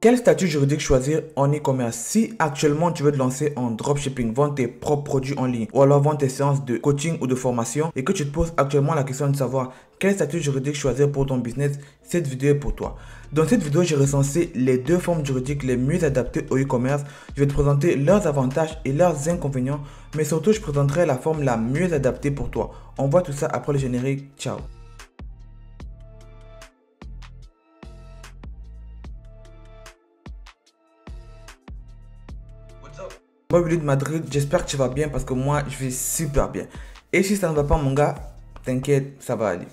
Quel statut juridique choisir en e-commerce? Si actuellement tu veux te lancer en dropshipping, vendre tes propres produits en ligne ou alors vendre tes séances de coaching ou de formation et que tu te poses actuellement la question de savoir quel statut juridique choisir pour ton business, cette vidéo est pour toi. Dans cette vidéo, j'ai recensé les deux formes juridiques les mieux adaptées au e-commerce. Je vais te présenter leurs avantages et leurs inconvénients, mais surtout je présenterai la forme la mieux adaptée pour toi. On voit tout ça après le générique. Ciao. Moi, Willy de Madrid, j'espère que tu vas bien parce que moi, je vais super bien. Et si ça ne va pas, mon gars, t'inquiète, ça va aller.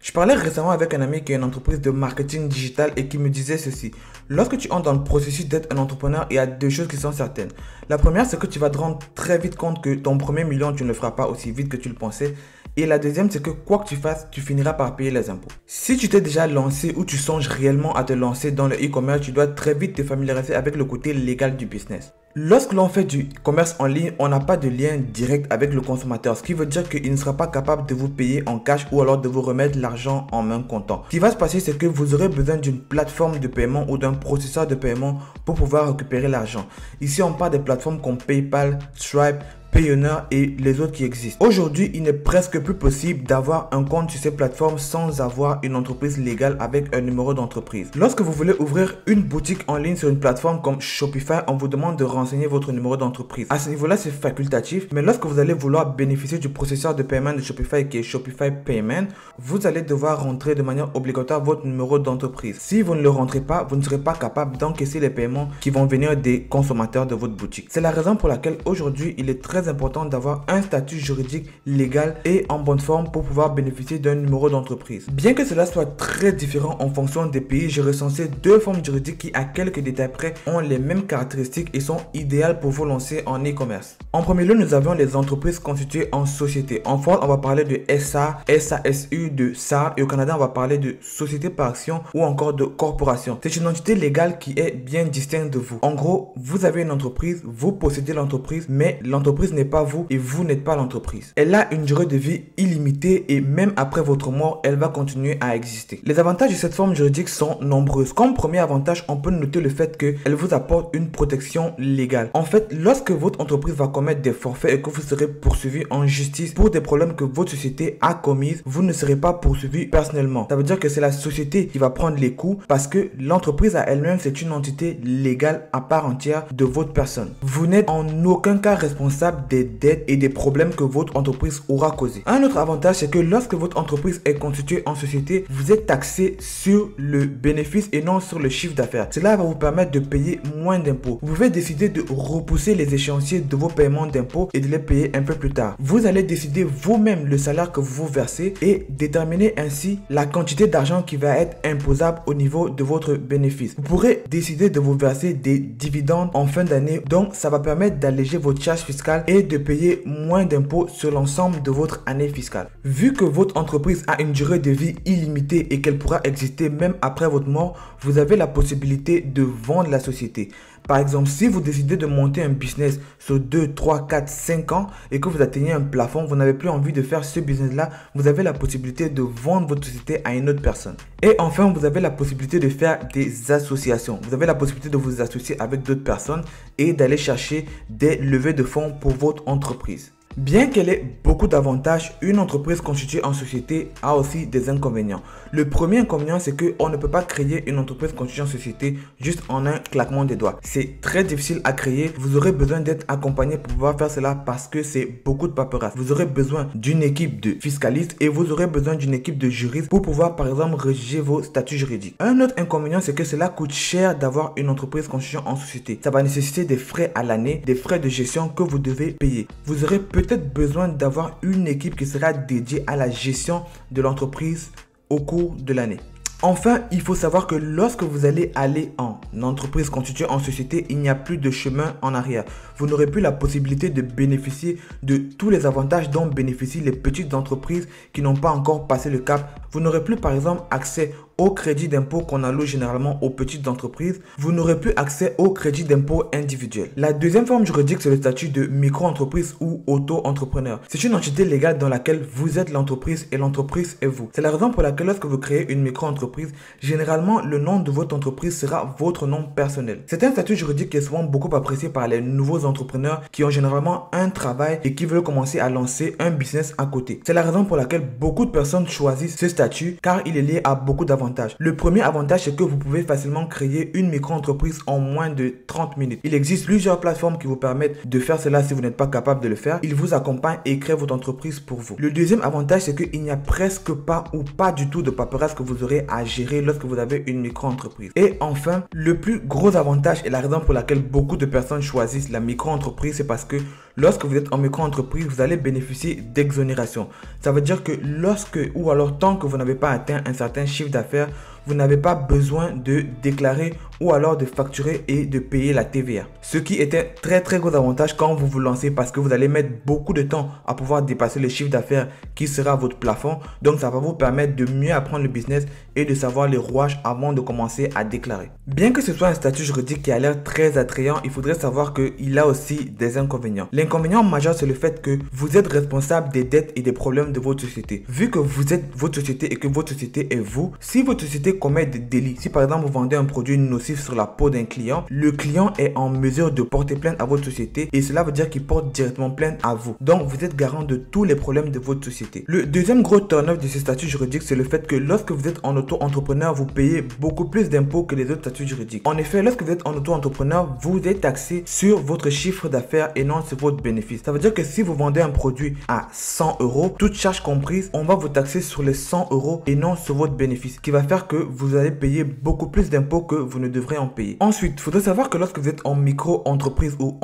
Je parlais récemment avec un ami qui a une entreprise de marketing digital et qui me disait ceci. Lorsque tu entres dans le processus d'être un entrepreneur, il y a deux choses qui sont certaines. La première, c'est que tu vas te rendre très vite compte que ton premier million, tu ne le feras pas aussi vite que tu le pensais. Et la deuxième, c'est que quoi que tu fasses, tu finiras par payer les impôts. Si tu t'es déjà lancé ou tu songes réellement à te lancer dans le e-commerce, tu dois très vite te familiariser avec le côté légal du business. Lorsque l'on fait du commerce en ligne, on n'a pas de lien direct avec le consommateur, ce qui veut dire qu'il ne sera pas capable de vous payer en cash ou alors de vous remettre l'argent en main comptant. Ce qui va se passer, c'est que vous aurez besoin d'une plateforme de paiement ou d'un processeur de paiement pour pouvoir récupérer l'argent. Ici, on parle des plateformes comme PayPal, Stripe, Payoneer et les autres qui existent. Aujourd'hui, il n'est presque plus possible d'avoir un compte sur ces plateformes sans avoir une entreprise légale avec un numéro d'entreprise. Lorsque vous voulez ouvrir une boutique en ligne sur une plateforme comme Shopify, on vous demande de renseigner votre numéro d'entreprise. À ce niveau-là, c'est facultatif, mais lorsque vous allez vouloir bénéficier du processeur de paiement de Shopify qui est Shopify Payment, vous allez devoir rentrer de manière obligatoire votre numéro d'entreprise. Si vous ne le rentrez pas, vous ne serez pas capable d'encaisser les paiements qui vont venir des consommateurs de votre boutique. C'est la raison pour laquelle aujourd'hui, il est très important d'avoir un statut juridique légal et en bonne forme pour pouvoir bénéficier d'un numéro d'entreprise. Bien que cela soit très différent en fonction des pays, j'ai recensé deux formes juridiques qui, à quelques détails près, ont les mêmes caractéristiques et sont idéales pour vous lancer en e-commerce. En premier lieu, nous avons les entreprises constituées en société. En France, on va parler de SA, SASU, de SAR et au Canada, on va parler de société par action ou encore de corporation. C'est une entité légale qui est bien distincte de vous. En gros, vous avez une entreprise, vous possédez l'entreprise, mais l'entreprise n'est pas vous et vous n'êtes pas l'entreprise. Elle a une durée de vie illimitée et même après votre mort, elle va continuer à exister. Les avantages de cette forme juridique sont nombreuses. Comme premier avantage, on peut noter le fait qu'elle vous apporte une protection légale. En fait, lorsque votre entreprise va commettre des forfaits et que vous serez poursuivi en justice pour des problèmes que votre société a commis, vous ne serez pas poursuivi personnellement. Ça veut dire que c'est la société qui va prendre les coûts parce que l'entreprise à elle-même, c'est une entité légale à part entière de votre personne. Vous n'êtes en aucun cas responsable des dettes et des problèmes que votre entreprise aura causés. Un autre avantage, c'est que lorsque votre entreprise est constituée en société, vous êtes taxé sur le bénéfice et non sur le chiffre d'affaires. Cela va vous permettre de payer moins d'impôts. Vous pouvez décider de repousser les échéanciers de vos paiements d'impôts et de les payer un peu plus tard. Vous allez décider vous-même le salaire que vous vous versez et déterminer ainsi la quantité d'argent qui va être imposable au niveau de votre bénéfice. Vous pourrez décider de vous verser des dividendes en fin d'année, donc ça va permettre d'alléger votre charge fiscale et de payer moins d'impôts sur l'ensemble de votre année fiscale. Vu que votre entreprise a une durée de vie illimitée et qu'elle pourra exister même après votre mort, vous avez la possibilité de vendre la société. Par exemple, si vous décidez de monter un business sur 2, 3, 4, 5 ans et que vous atteignez un plafond, vous n'avez plus envie de faire ce business-là, vous avez la possibilité de vendre votre société à une autre personne. Et enfin, vous avez la possibilité de faire des associations. Vous avez la possibilité de vous associer avec d'autres personnes et d'aller chercher des levées de fonds pour votre entreprise. Bien qu'elle ait beaucoup d'avantages, une entreprise constituée en société a aussi des inconvénients. Le premier inconvénient, c'est qu'on ne peut pas créer une entreprise constituée en société juste en un claquement des doigts. C'est très difficile à créer. Vous aurez besoin d'être accompagné pour pouvoir faire cela parce que c'est beaucoup de paperasse. Vous aurez besoin d'une équipe de fiscalistes et vous aurez besoin d'une équipe de juristes pour pouvoir par exemple rédiger vos statuts juridiques. Un autre inconvénient, c'est que cela coûte cher d'avoir une entreprise constituée en société. Ça va nécessiter des frais à l'année, des frais de gestion que vous devez payer. Vous aurez peut-être besoin d'avoir une équipe qui sera dédiée à la gestion de l'entreprise au cours de l'année. Enfin, il faut savoir que lorsque vous allez aller en entreprise constituée en société, il n'y a plus de chemin en arrière. Vous n'aurez plus la possibilité de bénéficier de tous les avantages dont bénéficient les petites entreprises qui n'ont pas encore passé le cap. Vous n'aurez plus par exemple accès au crédit d'impôt qu'on alloue généralement aux petites entreprises, vous n'aurez plus accès au crédit d'impôt individuel. La deuxième forme juridique, c'est le statut de micro-entreprise ou auto-entrepreneur. C'est une entité légale dans laquelle vous êtes l'entreprise et l'entreprise est vous. C'est la raison pour laquelle lorsque vous créez une micro-entreprise, généralement le nom de votre entreprise sera votre nom personnel. C'est un statut juridique qui est souvent beaucoup apprécié par les nouveaux entrepreneurs qui ont généralement un travail et qui veulent commencer à lancer un business à côté. C'est la raison pour laquelle beaucoup de personnes choisissent ce statut car il est lié à beaucoup d'avantages. Le premier avantage, c'est que vous pouvez facilement créer une micro-entreprise en moins de 30 minutes. Il existe plusieurs plateformes qui vous permettent de faire cela si vous n'êtes pas capable de le faire. Ils vous accompagnent et créent votre entreprise pour vous. Le deuxième avantage, c'est qu'il n'y a presque pas ou pas du tout de paperasse que vous aurez à gérer lorsque vous avez une micro-entreprise. Et enfin, le plus gros avantage et la raison pour laquelle beaucoup de personnes choisissent la micro-entreprise, c'est parce que lorsque vous êtes en micro-entreprise, vous allez bénéficier d'exonération. Ça veut dire que lorsque ou alors tant que vous n'avez pas atteint un certain chiffre d'affaires, vous n'avez pas besoin de déclarer ou alors de facturer et de payer la TVA. Ce qui est un très gros avantage quand vous vous lancez parce que vous allez mettre beaucoup de temps à pouvoir dépasser le chiffre d'affaires qui sera votre plafond. Donc ça va vous permettre de mieux apprendre le business et de savoir les rouages avant de commencer à déclarer. Bien que ce soit un statut juridique qui a l'air très attrayant, il faudrait savoir qu'il a aussi des inconvénients. L'inconvénient majeur, c'est le fait que vous êtes responsable des dettes et des problèmes de votre société. Vu que vous êtes votre société et que votre société est vous, si votre société commet des délits, si par exemple vous vendez un produit nocif sur la peau d'un client, le client est en mesure de porter plainte à votre société et cela veut dire qu'il porte directement plainte à vous. Donc vous êtes garant de tous les problèmes de votre société. Le deuxième gros turn-off de ce statut juridique, c'est le fait que lorsque vous êtes en auto-entrepreneur, vous payez beaucoup plus d'impôts que les autres statuts juridiques. En effet, lorsque vous êtes en auto-entrepreneur, vous êtes taxé sur votre chiffre d'affaires et non sur votre bénéfice. Ça veut dire que si vous vendez un produit à 100 euros, toutes charges comprises, on va vous taxer sur les 100 euros et non sur votre bénéfice, ce qui va faire que vous allez payer beaucoup plus d'impôts que vous ne devrez en payer. Ensuite, il faudrait savoir que lorsque vous êtes en micro-entreprise ou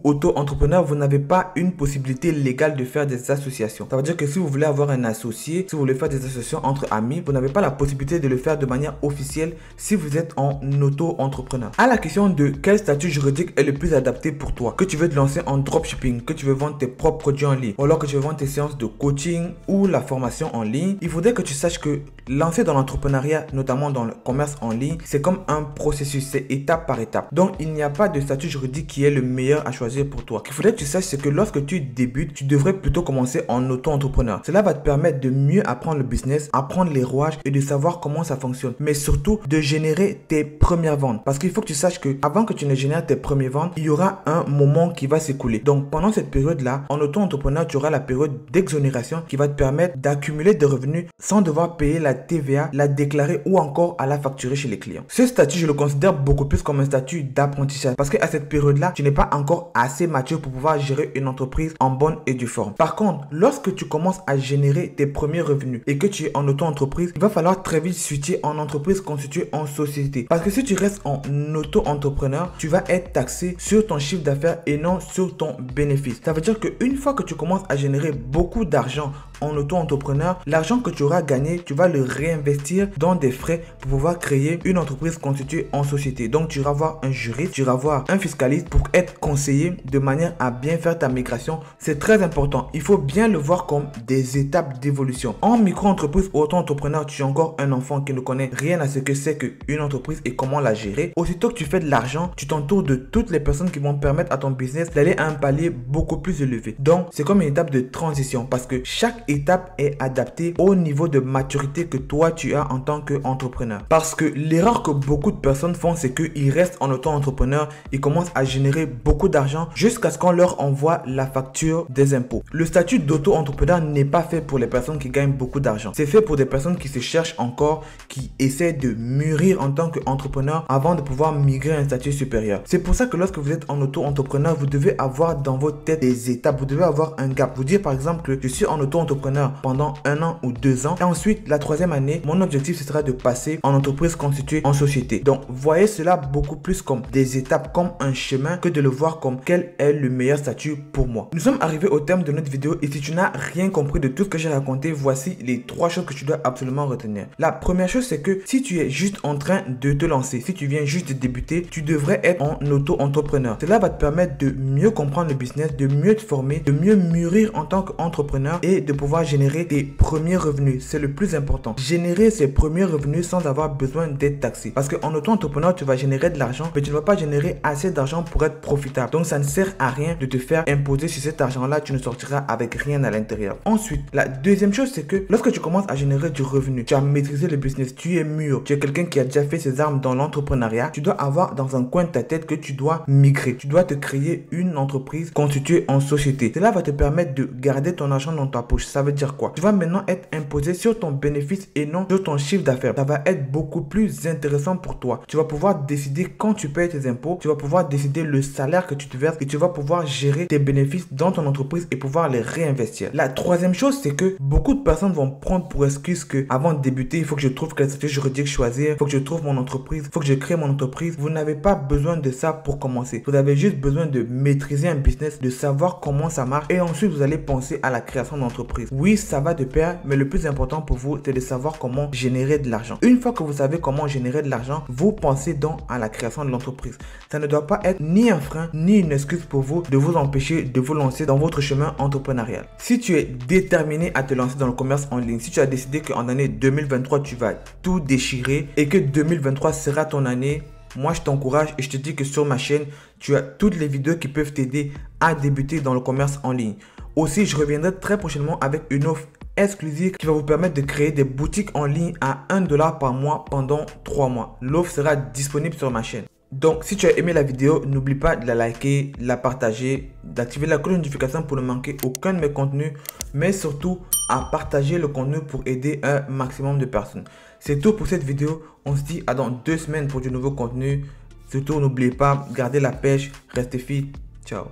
auto-entrepreneur, vous n'avez pas une possibilité légale de faire des associations. Ça veut dire que si vous voulez avoir un associé, si vous voulez faire des associations entre amis, vous n'avez pas la possibilité de le faire de manière officielle si vous êtes en auto-entrepreneur. À la question de quel statut juridique est le plus adapté pour toi, que tu veux te lancer en dropshipping, que tu veux vendre tes propres produits en ligne, ou alors que tu veux vendre tes séances de coaching ou la formation en ligne, il faudrait que tu saches que lancer dans l'entrepreneuriat, notamment dans le commerce en ligne, c'est comme un processus, c'est étape par étape. Donc, il n'y a pas de statut juridique qui est le meilleur à choisir pour toi. Ce qu'il faudrait que tu saches, c'est que lorsque tu débutes, tu devrais plutôt commencer en auto-entrepreneur. Cela va te permettre de mieux apprendre le business, apprendre les rouages et de savoir comment ça fonctionne. Mais surtout, de générer tes premières ventes. Parce qu'il faut que tu saches que avant que tu ne génères tes premières ventes, il y aura un moment qui va s'écouler. Donc, pendant cette période-là, en auto-entrepreneur, tu auras la période d'exonération qui va te permettre d'accumuler des revenus sans devoir payer la TVA, la déclarer ou encore à la facturer chez les clients. Ce statut, je le considère beaucoup plus comme un statut d'apprentissage parce qu'à cette période-là, tu n'es pas encore assez mature pour pouvoir gérer une entreprise en bonne et due forme. Par contre, lorsque tu commences à générer tes premiers revenus et que tu es en auto-entreprise, il va falloir très vite switcher en entreprise constituée en société. Parce que si tu restes en auto-entrepreneur, tu vas être taxé sur ton chiffre d'affaires et non sur ton bénéfice. Ça veut dire qu'une fois que tu commences à générer beaucoup d'argent en auto-entrepreneur, l'argent que tu auras gagné, tu vas le réinvestir dans des frais pour pouvoir créer une entreprise constituée en société. Donc, tu vas voir un juriste, tu vas voir un fiscaliste pour être conseillé de manière à bien faire ta migration. C'est très important. Il faut bien le voir comme des étapes d'évolution. En micro-entreprise ou auto-entrepreneur, tu es encore un enfant qui ne connaît rien à ce que c'est qu'une entreprise et comment la gérer. Aussitôt que tu fais de l'argent, tu t'entoures de toutes les personnes qui vont permettre à ton business d'aller à un palier beaucoup plus élevé. Donc, c'est comme une étape de transition parce que chaque étape est adaptée au niveau de maturité que toi tu as en tant qu'entrepreneur. Parce que l'erreur que beaucoup de personnes font, c'est qu'ils restent en auto-entrepreneur, ils commencent à générer beaucoup d'argent jusqu'à ce qu'on leur envoie la facture des impôts. Le statut d'auto-entrepreneur n'est pas fait pour les personnes qui gagnent beaucoup d'argent. C'est fait pour des personnes qui se cherchent encore, qui essaient de mûrir en tant qu'entrepreneur avant de pouvoir migrer à un statut supérieur. C'est pour ça que lorsque vous êtes en auto-entrepreneur, vous devez avoir dans votre tête des étapes. Vous devez avoir un gap. Vous dire par exemple que je suis en auto-entrepreneur pendant 1 an ou 2 ans et ensuite la 3e année, mon objectif ce sera de passer en entreprise constituée en société. Donc voyez cela beaucoup plus comme des étapes, comme un chemin, que de le voir comme quel est le meilleur statut pour moi. Nous sommes arrivés au terme de notre vidéo et si tu n'as rien compris de tout ce que j'ai raconté, voici les 3 choses que tu dois absolument retenir. La première chose, c'est que si tu es juste en train de te lancer, si tu viens juste de débuter, tu devrais être en auto-entrepreneur. Cela va te permettre de mieux comprendre le business, de mieux te former, de mieux mûrir en tant qu'entrepreneur et de pouvoir pouvoir générer tes premiers revenus. C'est le plus important. Générer ses premiers revenus sans avoir besoin d'être taxé. Parce qu'en auto-entrepreneur, tu vas générer de l'argent, mais tu ne vas pas générer assez d'argent pour être profitable. Donc, ça ne sert à rien de te faire imposer sur cet argent-là. Tu ne sortiras avec rien à l'intérieur. Ensuite, la deuxième chose, c'est que lorsque tu commences à générer du revenu, tu as maîtrisé le business, tu es mûr, tu es quelqu'un qui a déjà fait ses armes dans l'entrepreneuriat, tu dois avoir dans un coin de ta tête que tu dois migrer. Tu dois te créer une entreprise constituée en société. Cela va te permettre de garder ton argent dans ta poche. Ça veut dire quoi? Tu vas maintenant être imposé sur ton bénéfice et non sur ton chiffre d'affaires. Ça va être beaucoup plus intéressant pour toi. Tu vas pouvoir décider quand tu payes tes impôts, tu vas pouvoir décider le salaire que tu te verses et tu vas pouvoir gérer tes bénéfices dans ton entreprise et pouvoir les réinvestir. La troisième chose, c'est que beaucoup de personnes vont prendre pour excuse que avant de débuter, il faut que je trouve quelle stratégie juridique choisir, il faut que je trouve mon entreprise, il faut que je crée mon entreprise. Vous n'avez pas besoin de ça pour commencer. Vous avez juste besoin de maîtriser un business, de savoir comment ça marche et ensuite vous allez penser à la création d'entreprise. Oui, ça va de pair, mais le plus important pour vous, c'est de savoir comment générer de l'argent. Une fois que vous savez comment générer de l'argent, vous pensez donc à la création de l'entreprise. Ça ne doit pas être ni un frein, ni une excuse pour vous de vous empêcher de vous lancer dans votre chemin entrepreneurial. Si tu es déterminé à te lancer dans le commerce en ligne, si tu as décidé qu'en année 2023, tu vas tout déchirer et que 2023 sera ton année, moi, je t'encourage et je te dis que sur ma chaîne, tu as toutes les vidéos qui peuvent t'aider à débuter dans le commerce en ligne. Aussi, je reviendrai très prochainement avec une offre exclusive qui va vous permettre de créer des boutiques en ligne à 1 $ par mois pendant 3 mois. L'offre sera disponible sur ma chaîne. Donc, si tu as aimé la vidéo, n'oublie pas de la liker, de la partager, d'activer la cloche de notification pour ne manquer aucun de mes contenus, mais surtout à partager le contenu pour aider un maximum de personnes. C'est tout pour cette vidéo. On se dit à dans 2 semaines pour du nouveau contenu. Surtout, n'oubliez pas, gardez la pêche, restez fit. Ciao.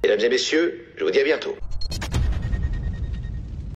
Mesdames et messieurs, je vous dis à bientôt.